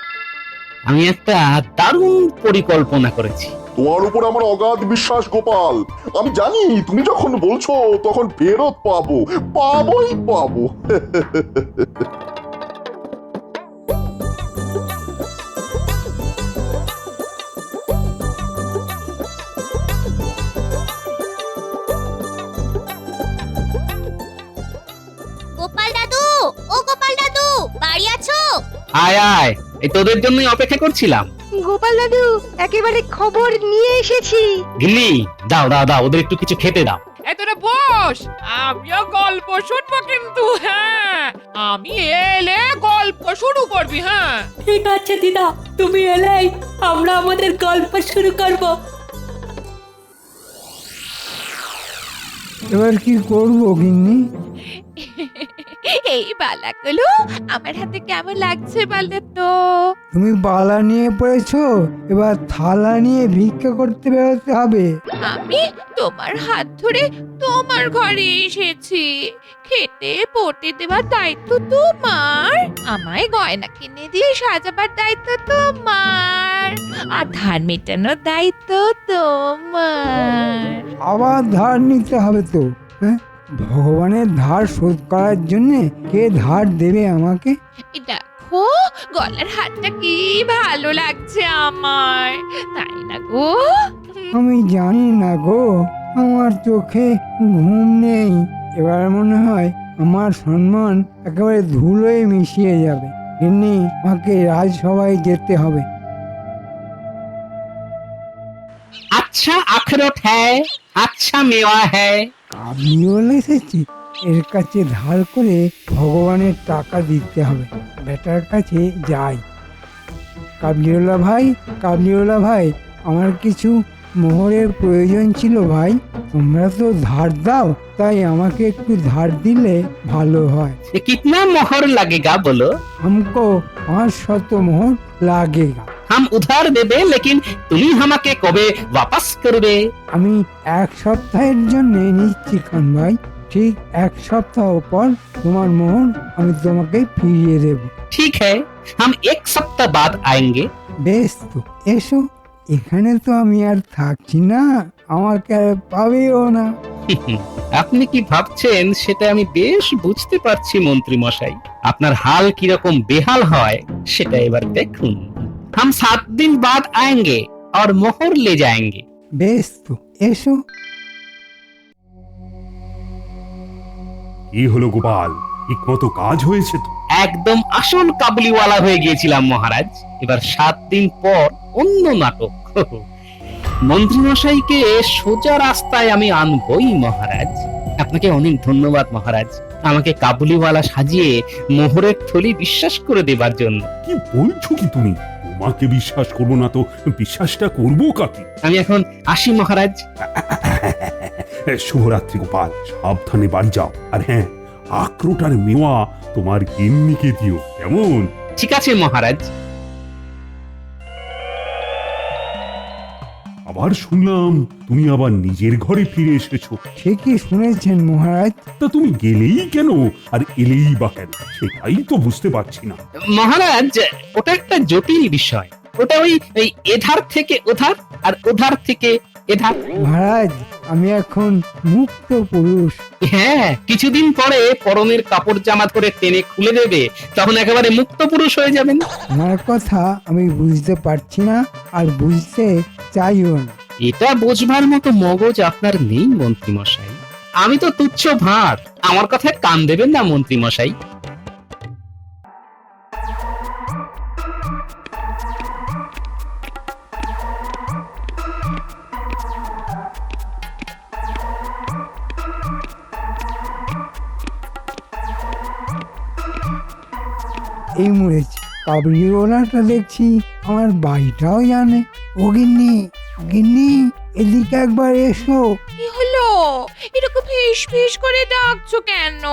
আমি একটা দারুণ পরিকল্পনা করেছি। তোমার উপর আমার অগাধ বিশ্বাস গোপাল। আমি জানি তুমি যখন বলছো তখন ফেরত পাবোই পাবো। গোপাল দাদু, ও গোপাল দাদু, বাড়ি আছো? আয় আয়, এই তোদের জন্যই অপেক্ষা করছিলাম। গোপাল দাদু, একেবারে খবর নিয়ে এসেছি। গিন্নি, দাও দাও দাও, ওদের একটু কিছু খেতে দাও। তোরা বস, আমিও গল্প শুনবো কিন্তু। হ্যাঁ, আমি এলে গল্প শুরু করবি। হ্যাঁ ঠিক আছে দিদা, তুমি এলেই আমরা আমাদের গল্প শুরু করব। এবার কি করবো গিন্নি? এই বালাগুলো আমার হাতে কেমন লাগছে বলে তো? তুমি বালা নিয়ে পড়েছো, এবার থালা নিয়ে ভিক্ষা করতে বেরোতে হবে। আমি তোমার হাত ধরে তোমার ঘরে এসেছি। খেতে পড়তে দেওয়ার দায়িত্ব তোমার, আমায় গয়না কিনে দিয়ে সাজাবার দায়িত্ব তোমার, আর ধার মেটানোর দায়িত্ব তোমার। আবার ধার নিতে হবে তো? হ্যাঁ, ভগবানের ধার শোধ করার জন্য কে ধার দেবে আমাকে? দেখো গলার হাতটা কি ভালো লাগছে আমার, তাই না গো? আমি জানি না গো, আমার চোখে ঘুম নেই। এবার মনে হয় আমার সম্মান একেবারে ধুলোয় মিশিয়ে যাবে। এমনি আমাকে রাজসভায় যেতে হবে। আচ্ছা আখরোট হ্যায়, আচ্ছা মেওয়া হ্যায়। কাবলিওয়ালা এসেছি, এর কাছে ধার করে ভগবানের টাকা দিতে হবে। বেটার কাছে যাই। কাবলিওয়ালা ভাই, আমার কিছু মোহরের প্রয়োজন ছিল ভাই। তোমরা তো ধার দাও, তাই আমাকে একটু ধার দিলে ভালো হয়। कितना मोहर लगेगा बोलो? हमको 500 মোহর লাগেগা। हम उधार देबे, लेकिन তুমি আমাকে কবে वापस করবে? আমি 1 সপ্তাহের জন্য নিচ্ছি খান ভাই। ঠিক 1 সপ্তাহ পর তোমার মোহর আমি তোমাকে ফিরিয়ে দেব। ठीक है, हम 1 सप्ताह बाद आएंगे। বেশ তো, এসো। এখানে তো আমি আর থাকছি না, আমাকে আর পাবেও না। আপনি কি ভাবছেন সেটা আমি বেশ বুঝতে পারছি মন্ত্রী মশাই। আপনার হাল কিরকম বেহাল হয় সেটা এবার দেখুন। हम 7 दिन बाद आएंगे और मोहर ले जाएंगे। বেশ তো, এসো। কি হলো গোপাল, ঠিকমতো কাজ হয়েছে তো? একদম আসল কাবুলিওয়ালা হয়ে গিয়েছিলাম মহারাজ। এবার 7 দিন পর অন্য নাটক। মন্ত্রী মশাইকে সোজা রাস্তায় আমি আনবই মহারাজ। আপনাকে অনেক ধন্যবাদ মহারাজ, আমাকে কাবুলিওয়ালা সাজিয়ে মোহরের থলি বিশ্বাস করে দেবার জন্য। কি বলছো কি তুমি? তোমাকে বিশ্বাস করবো না তো বিশ্বাসটা করবো কাকে? আমি এখন আসি মহারাজ। শুভরাত্রি গোপাল, সাবধানে বাড়ি যাও। আর হ্যাঁ, আখরোটার মেওয়া তোমার গিন্নিকে দিও, কেমন? ঠিক আছে মহারাজ। আবার শুনলাম তুমি আবার নিজের ঘরে ফিরে এসেছো। ঠিকই শুনেছেন মহারাজ। তা তুমি গেলেই কেন আর এলেই বা কেন, সেটাই তো বুঝতে পারছি না। মহারাজ, ওটা একটা জটিল বিষয়। ওটা ওই এধার থেকে ওধার আর ওধার থেকে এধার। মহারাজ, আমি এখন মুক্ত পুরুষ। হ্যাঁ, কিছুদিন পরে পরনের কাপড় জামা করে টেনে খুলে দেবে, তখন একেবারে মুক্ত পুরুষ হয়ে যাবেন। আমার কথা আমি বুঝতে পারছি না, আর বুঝতে চাইও না। এটা বোঝবার মতো মগজ আপনার নেই মন্ত্রী মশাই। আমি তো তুচ্ছ ভাঁড়, আমার কথায় কান দেবেন না মন্ত্রী মশাই। এই মরেছি, কাবুলিওয়ালাটা দেখছি আমার বাড়িটাও জানে। ও গিন্নি, গিন্নি, এদিকে একবার এসো। কি হলো? এরকম ফিস করে ডাকছো কেন?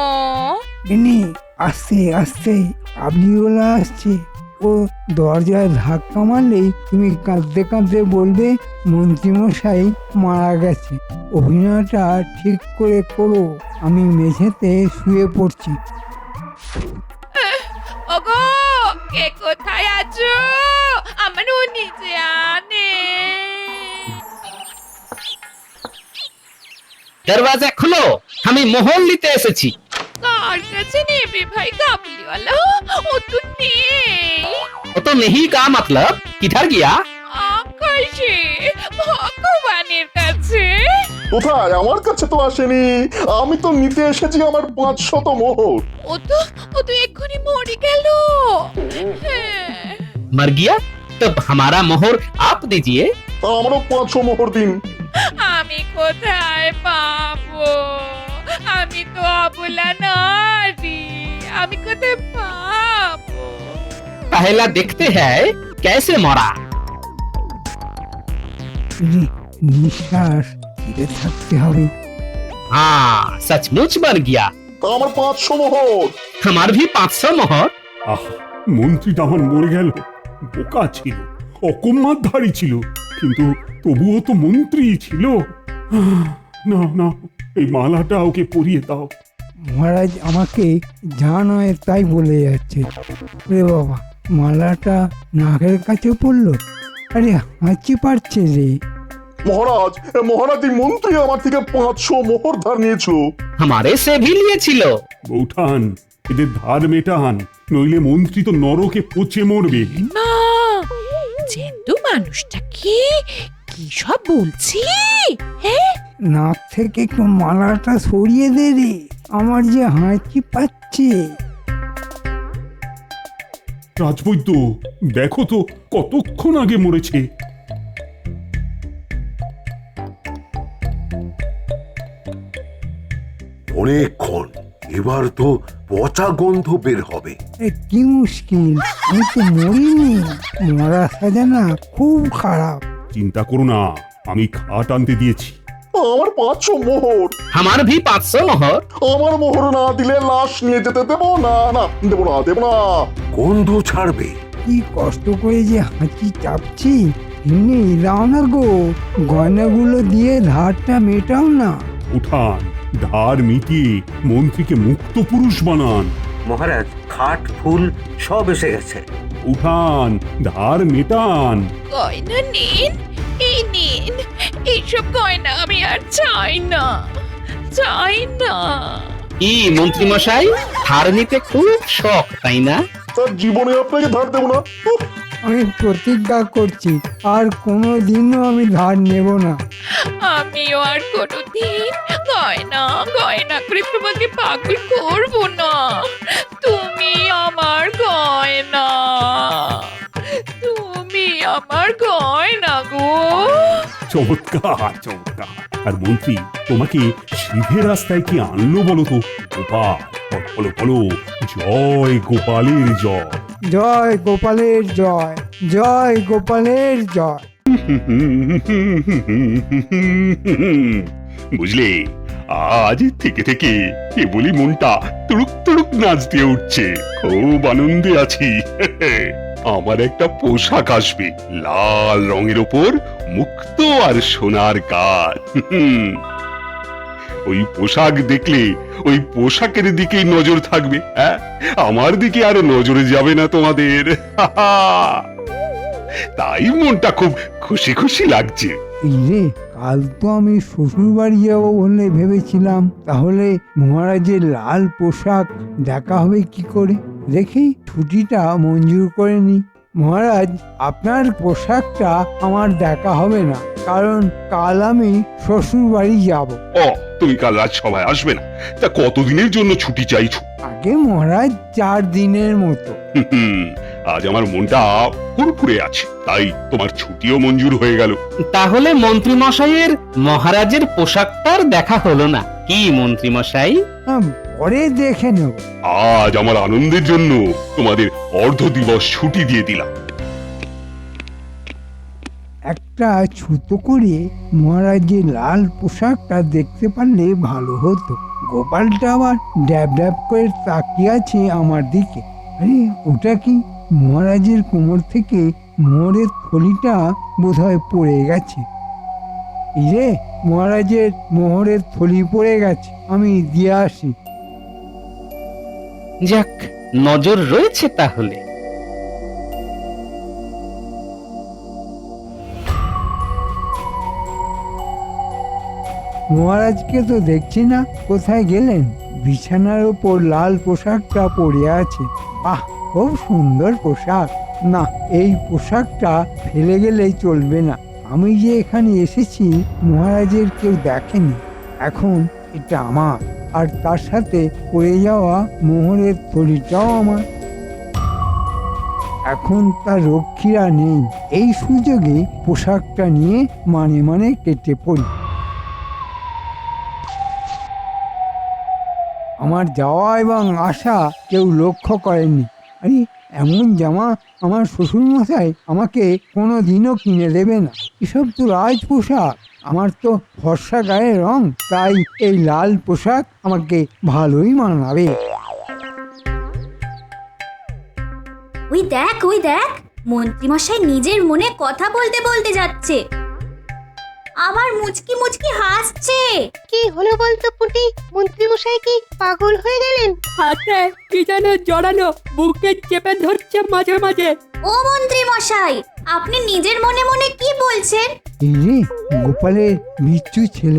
গিন্নি, আস্তে আস্তে, কাবুলিওয়ালা আসছে। ও দরজায় ধাক্কা মারলেই তুমি কাঁদতে কাঁদতে বলবে মন্ত্রীমশাই মারা গেছে। অভিনয়টা ঠিক করে করো। আমি মেঝেতে শুয়ে পড়ছি। ওগো, কে কোথায় আছো? আমার ও নিচে আনে। দরওয়াজা খুলো, আমি মোহর নিতে এসেছি। কার কাছে নেবে ভাই কাবুলিওয়ালা? ও তো নেই। ও তো নেহি কা মতলব কিধার গিয়া? আকাশে, ভগবানের কাছে। কোথায়? আমার কাছে তো আসেনি। আমি তো নিতে এসেছি আমার 500 মোহর। ও তো এক্ষুনি মরে গেল। হ্যাঁ। मर गया? तो हमारा मोहर आप दीजिए। আমারও 500 মোহর দিন। আমি কোথায় পাবো? আমি তো অবলা নারী, আমি কোথায় পাবো? पहला देखते हैं कैसे मरा। নিঃশ্বাস ছেড়ে থাকতে হবে। हाँ, सचमुच मर गया। আমার 500 মোহর। हमार भी 500 मोहर। আহ, মন্ত্রীটা আমার মরে গেল। বোকা ছিল, অকম্মাতধারী ছিল, কিন্তু তবুও তো মন্ত্রী ছিল। না না, এই মালাটা ওকে পরিয়ে দাও। মহারাজ আমাকে যা নয় তাই বলে যাচ্ছে। রে বাবা, মালাটা নাকের কাছে পড়লো। আরে হাঁচি পারছে রে। মহারাজ, মহারাজ, এই মন্ত্রী আমার থেকে 500 মোহর ধার নিয়েছিল। हमारे से भी लिए छिलो। বৌঠান, এদের ধার মেটান, নইলে মন্ত্রী তো নরকে পচে মরবে। মা, জ্যান্ত মানুষটা কি সব বলছি? হ্যাঁ, নাক থেকে একটু মালাটা সরিয়ে দে রে, আমার যে হাঁচি পাচ্ছে। রাজবৈদ্য, দেখো তো কতক্ষণ আগে মরেছে। অনেকক্ষণ, এবার তো পচা গন্ধ বের হবে। কি মুশকিল, আমি তো মরিনি। মরা সাজানা খুব খারাপ। চিন্তা করো না, আমি খাট আনতে দিয়েছি। আমার 500 মোহর। हमार भी 500 मोहर। আমার মোহর না দিলে লাশ নিয়ে যেতে দেবো না। না, দেবো না, দেবো না। গন্ধ ছাড়বে। কি কষ্ট করে যে হাঁচি চাপছি। এমনি দাও না গো, গয়নাগুলো দিয়ে ধারটা মেটাও না। উঠান, ধার মিটিয়ে মন্ত্রীকে মুক্ত পুরুষ বানান। মহারাজ, খাট ফুল সব এসে গেছে। উঠান, ধার মেটান। গয়না নিন, এই নিন। এইসব গয়না আমি আর চাই না। চাই না। কি মন্ত্রী মশাই, ধার নিতে খুব শখ তাই না? তার জীবনে আপনাকে ধার দেবো না। উফ, আমি প্রতিজ্ঞা করছি আর কোনো দিনও আমি ধার নেব না। আমিও আর কোনোদিন গয়না গয়না করে তোমাকে পাগল করব না। তুমি আমার গয়না, তুমি আমার গয়না গো। চমৎকার চমৎকার। আর মন্ত্রী, তোমাকে সিধে রাস্তায় কি আনলো বলো তো? গোপাল, বলো বলো, জয় গোপালের জয়। জয় গোপালের জয়, জয় গোপালের জয়। বুঝলে, আজ থেকে থেকে কেবলই মনটা তুড়ুক তুড়ুক নাচ দিয়ে উঠছে। খুব আনন্দে আছি। আমার একটা পোশাক আসবে, লাল রঙের ওপর মুক্ত আর সোনার কাজ। ওই পোশাক দেখলে ওই পোশাকের দিকেই নজর থাকবে। হ্যাঁ, আমার দিকে আরো নজরে যাবে না তোমাদের। তাই মনটা খুব খুশি খুশি লাগছে। এই রে, কাল তো আমি শ্বশুর বাড়ি যাবো বলে ভেবেছিলাম, তাহলে মহারাজের লাল পোশাক দেখা হবে কি করে? দেখি ছুটিটা মঞ্জুর করে নি। মহারাজ, আপনার পোশাকটা আমার দেখা হবে না, কারণ কাল আমি শ্বশুর বাড়ি যাব। ও, তুমি কাল রাজসভায় আসবে না? তা কতদিনের জন্য ছুটি চাইছো? আগে মহারাজ 4 দিনের মতো। আজ আমার মনটা ফুরফুরে আছে, তাই তোমার ছুটিও মঞ্জুর হয়ে গেল। তাহলে মন্ত্রী মশাইয়ের মহারাজের পোশাকটার দেখা হলো না, কি মন্ত্রী মশাই? পরে দেখে নেব। আজ আমার আনন্দের জন্য তোমাদের অর্ধ দিবস ছুটি দিয়ে দিলাম। একটা ছুতো করে মহারাজের লাল পোশাকটা দেখতে পারলে ভালো হতো। গোপালটা আবার ড্যাব ড্যাব করে তাকিয়ে আছে আমার দিকে। আরে ওটা কি? মহারাজের কোমর থেকে মোহরের থলিটা বোধহয় পড়ে গেছে। এই রে, মহারাজের মোহরের থলি পড়ে গেছে, আমি দিয়ে আসি। যাক, নজর রয়েছে তাহলে। মহারাজকে তো দেখছি না, কোথায় গেলেন? বিছানার ওপর লাল পোশাকটা পরে আছে। বাহ, খুব সুন্দর পোশাক। না, এই পোশাকটা ফেলে গেলেই চলবে না। আমি যে এখানে এসেছি মহারাজের কেউ দেখেনি। এখন এটা আমার, আর তার সাথে পড়ে যাওয়া মোহরের থলিটাও আমার। এখন তার রক্ষীরা নেই, এই সুযোগে পোশাকটা নিয়ে মানে মানে কেটে পড়ি। আমার যাওয়া এবং আসা কেউ লক্ষ্য করেনি। আরে, এমন জামা আমার শ্বশুরমশাই আমাকে কোনো দিনও কিনে দেবে না। এসব তো রাজ পোশাক, আমার তো ফর্সা গায়ের রং, তাই এই লাল পোশাক আমাকে ভালোই মানাবে। ওই দেখ, মন্ত্রীমশাই নিজের মনে কথা বলতে বলতে যাচ্ছে, আবার মুচকি মুচকি হাসছে। কি হলো বলতো পুটি? মন্ত্রী মশাই কি পাগল হয়ে গেলেন? হাতে কি যেন জড়ানো, বুকে চেপে ধরছে মাঝে মাঝে। ও মন্ত্রীমশাই, আপনি নিজের মনে মনে কি বলছেন? এই রে, গোপালের বিচ্ছু ছেলে